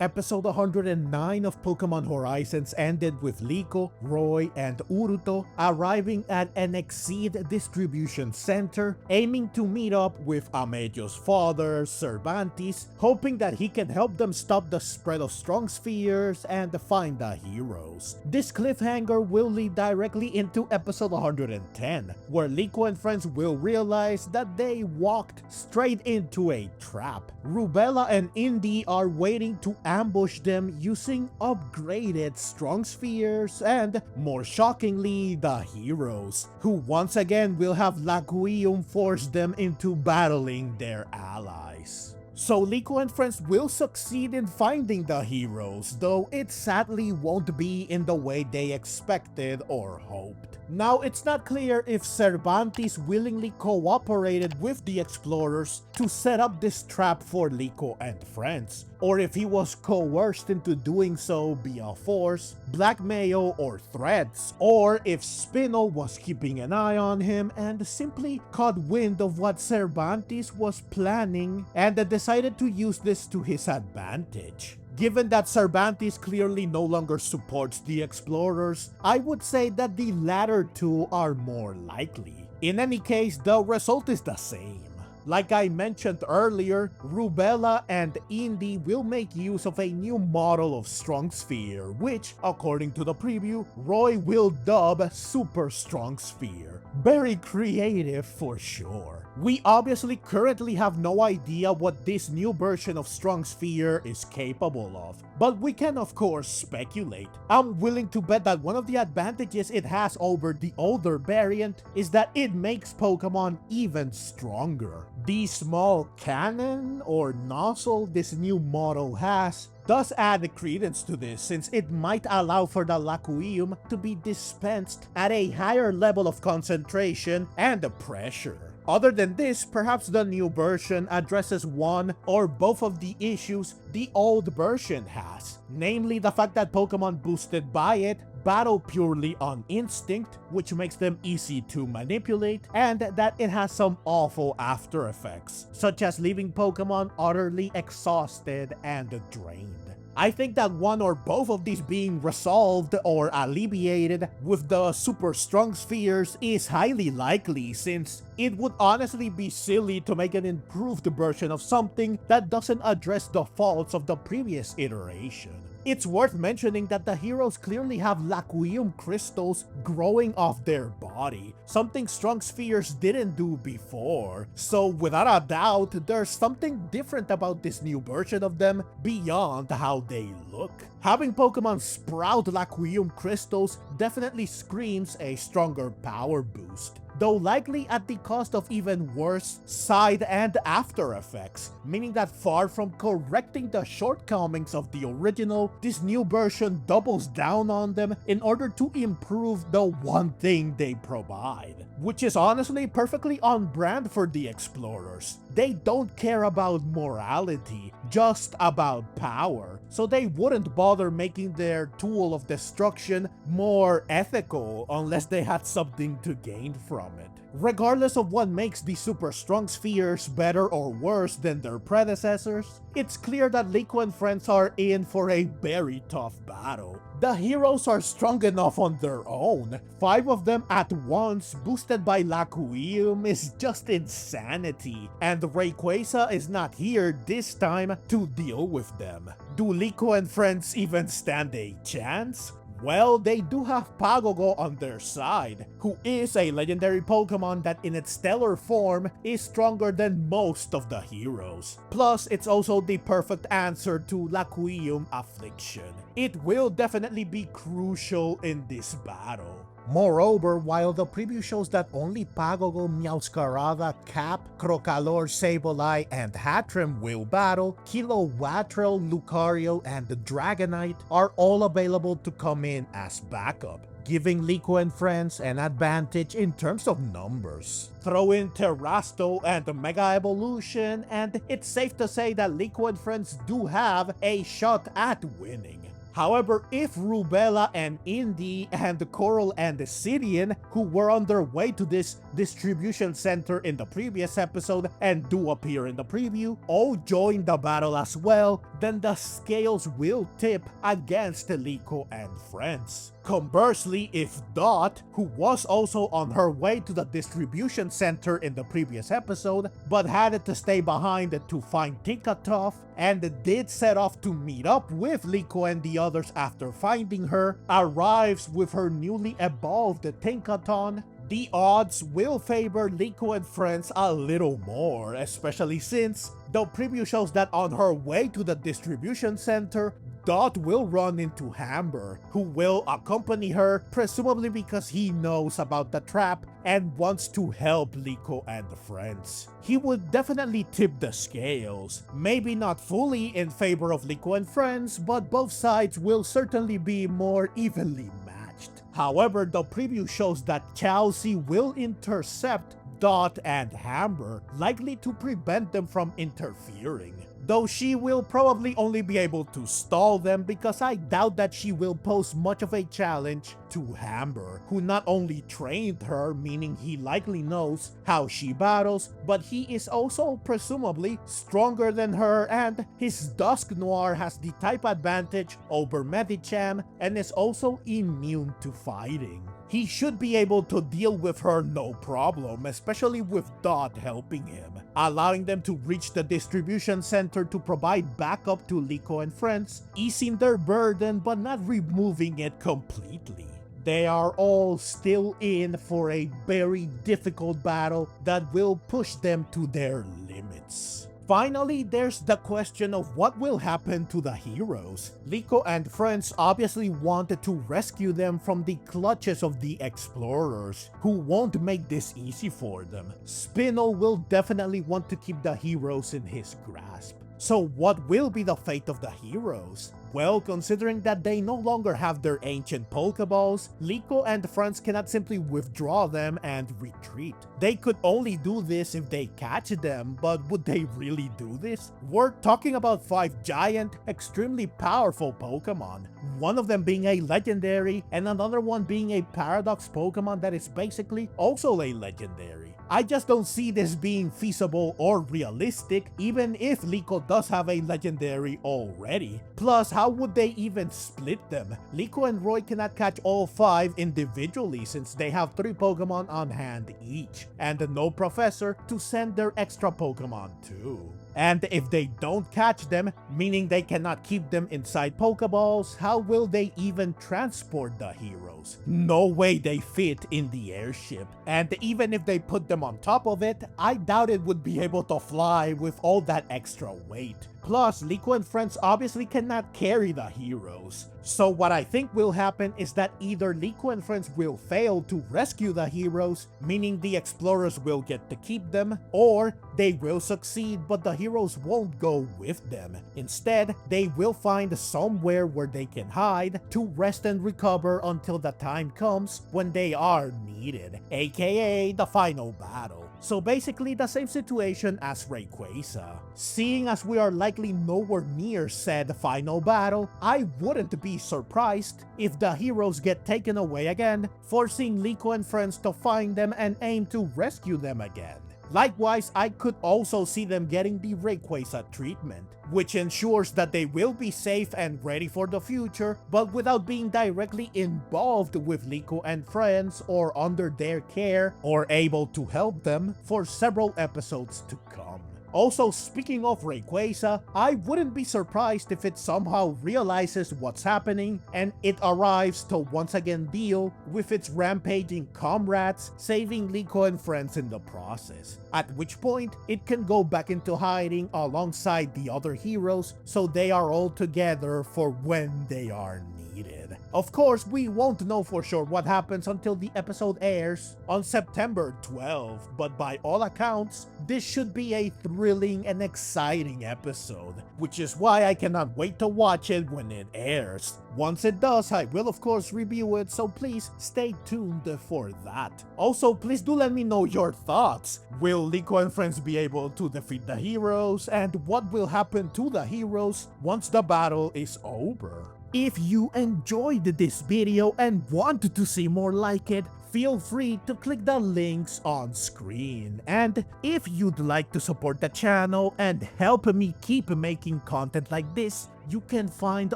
Episode 109 of Pokémon Horizons ended with Liko, Roy, and Uruto arriving at an Exceed distribution center, aiming to meet up with Amethio's father, Cervantis, hoping that he can help them stop the spread of strong spheres and find the heroes. This cliffhanger will lead directly into episode 110, where Liko and friends will realize that they walked straight into a trap. Rubella and Indy are waiting to ambush them using upgraded strong spheres and, more shockingly, the heroes, who once again will have Laquium force them into battling their allies. So Liko and friends will succeed in finding the heroes, though it sadly won't be in the way they expected or hoped. Now, it's not clear if Cervantes willingly cooperated with the explorers to set up this trap for Liko and friends, or if he was coerced into doing so via force, blackmail, or threats, or if Spinel was keeping an eye on him and simply caught wind of what Cervantes was planning and decided to use this to his advantage. Given that Cervantes clearly no longer supports the explorers, I would say that the latter two are more likely. In any case, the result is the same. Like I mentioned earlier, Rubella and Indy will make use of a new model of Strong Sphere, which, according to the preview, Roy will dub Super Strong Sphere. Very creative for sure. We obviously currently have no idea what this new version of Strong Sphere is capable of, but we can of course speculate. I'm willing to bet that one of the advantages it has over the older variant is that it makes Pokemon even stronger. The small cannon or nozzle this new model has does add credence to this, since it might allow for the Laquium to be dispensed at a higher level of concentration and pressure. Other than this, perhaps the new version addresses one or both of the issues the old version has, namely the fact that Pokemon boosted by it battle purely on instinct, which makes them easy to manipulate, and that it has some awful after effects, such as leaving Pokemon utterly exhausted and drained. I think that one or both of these being resolved or alleviated with the super strong spheres is highly likely, since it would honestly be silly to make an improved version of something that doesn't address the faults of the previous iteration. It's worth mentioning that the heroes clearly have Laquium crystals growing off their body, something strong spheres didn't do before. So without a doubt, there's something different about this new version of them beyond how they look. Having Pokemon sprout Laquium crystals definitely screams a stronger power boost, though likely at the cost of even worse side and after effects, meaning that far from correcting the shortcomings of the original, this new version doubles down on them in order to improve the one thing they provide, which is honestly perfectly on brand for the explorers. They don't care about morality, just about power, so they wouldn't bother making their tool of destruction more ethical unless they had something to gain from it. Regardless of what makes the super strong spheres better or worse than their predecessors, it's clear that Liko and friends are in for a very tough battle. The heroes are strong enough on their own. 5 of them at once, boosted by Laquium, is just insanity, and Rayquaza is not here this time to deal with them. Do Liko and friends even stand a chance? Well, they do have Pagogo on their side, who is a legendary Pokemon that in its stellar form is stronger than most of the heroes. Plus, it's also the perfect answer to Laquium Affliction. It will definitely be crucial in this battle. Moreover, while the preview shows that only Pagogo, Meowscarada, Cap, Crocalor, Sableye, and Hattrem will battle, Kilowattrel, Lucario, and Dragonite are all available to come in as backup, giving Liko and friends an advantage in terms of numbers. Throw in Terrasto and Mega Evolution, and it's safe to say that Liko and friends do have a shot at winning. However, if Rubella and Indy and Coral and Sidian, who were on their way to this distribution center in the previous episode and do appear in the preview, all join the battle as well, then the scales will tip against Liko and friends. Conversely, if Dot, who was also on her way to the distribution center in the previous episode, but had to stay behind to find Tinkatoff, and did set off to meet up with Liko and the others after finding her, arrives with her newly evolved Tinkaton, the odds will favor Liko and friends a little more, especially since the preview shows that on her way to the distribution center, Dot will run into Hamber, who will accompany her, presumably because he knows about the trap and wants to help Liko and friends. He would definitely tip the scales, maybe not fully in favor of Liko and friends, but both sides will certainly be more evenly matched. However, the preview shows that Chelsea will intercept Dot and Hamber, likely to prevent them from interfering. Though she will probably only be able to stall them because I doubt that she will pose much of a challenge to Hamber, who not only trained her, meaning he likely knows how she battles, but he is also presumably stronger than her, and his Dusk Noir has the type advantage over Medicham and is also immune to fighting. He should be able to deal with her no problem, especially with Dot helping him, allowing them to reach the distribution center to provide backup to Liko and friends, easing their burden but not removing it completely. They are all still in for a very difficult battle that will push them to their limits. Finally, there's the question of what will happen to the heroes. Liko and friends obviously wanted to rescue them from the clutches of the explorers, who won't make this easy for them. Spinel will definitely want to keep the heroes in his grasp. So what will be the fate of the heroes? Well, considering that they no longer have their ancient Pokeballs, Liko and friends cannot simply withdraw them and retreat. They could only do this if they catch them, but would they really do this? We're talking about 5 giant, extremely powerful Pokemon, one of them being a legendary and another one being a Paradox Pokemon that is basically also a legendary. I just don't see this being feasible or realistic, even if Liko does have a legendary already. Plus, how would they even split them? Liko and Roy cannot catch all 5 individually since they have 3 Pokemon on hand each, and no professor to send their extra Pokemon to. And if they don't catch them, meaning they cannot keep them inside Pokeballs, how will they even transport the heroes? No way they fit in the airship. And even if they put them on top of it, I doubt it would be able to fly with all that extra weight. Plus, Liko and friends obviously cannot carry the heroes. So what I think will happen is that either Liko and friends will fail to rescue the heroes, meaning the explorers will get to keep them, or they will succeed but the heroes won't go with them. Instead, they will find somewhere where they can hide to rest and recover until the time comes when they are needed, aka the final battle. So basically the same situation as Rayquaza. Seeing as we are likely nowhere near said final battle, I wouldn't be surprised if the heroes get taken away again, forcing Liko and friends to find them and aim to rescue them again. Likewise, I could also see them getting the Rayquaza treatment, which ensures that they will be safe and ready for the future, but without being directly involved with Liko and friends or under their care or able to help them for several episodes to come. Also, speaking of Rayquaza, I wouldn't be surprised if it somehow realizes what's happening and it arrives to once again deal with its rampaging comrades, saving Liko and friends in the process. At which point, it can go back into hiding alongside the other heroes so they are all together for when they are needed. Of course, we won't know for sure what happens until the episode airs on September 12, but by all accounts, this should be a thrilling and exciting episode, which is why I cannot wait to watch it when it airs. Once it does, I will of course review it, so please stay tuned for that. Also, please do let me know your thoughts. Will Liko and friends be able to defeat the heroes, and what will happen to the heroes once the battle is over? If you enjoyed this video and want to see more like it, feel free to click the links on screen. And if you'd like to support the channel and help me keep making content like this, you can find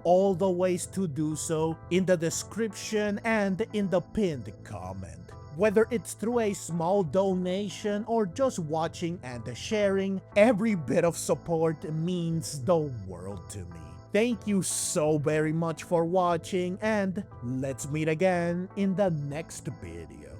all the ways to do so in the description and in the pinned comment. Whether it's through a small donation or just watching and sharing, every bit of support means the world to me. Thank you so very much for watching, and let's meet again in the next video.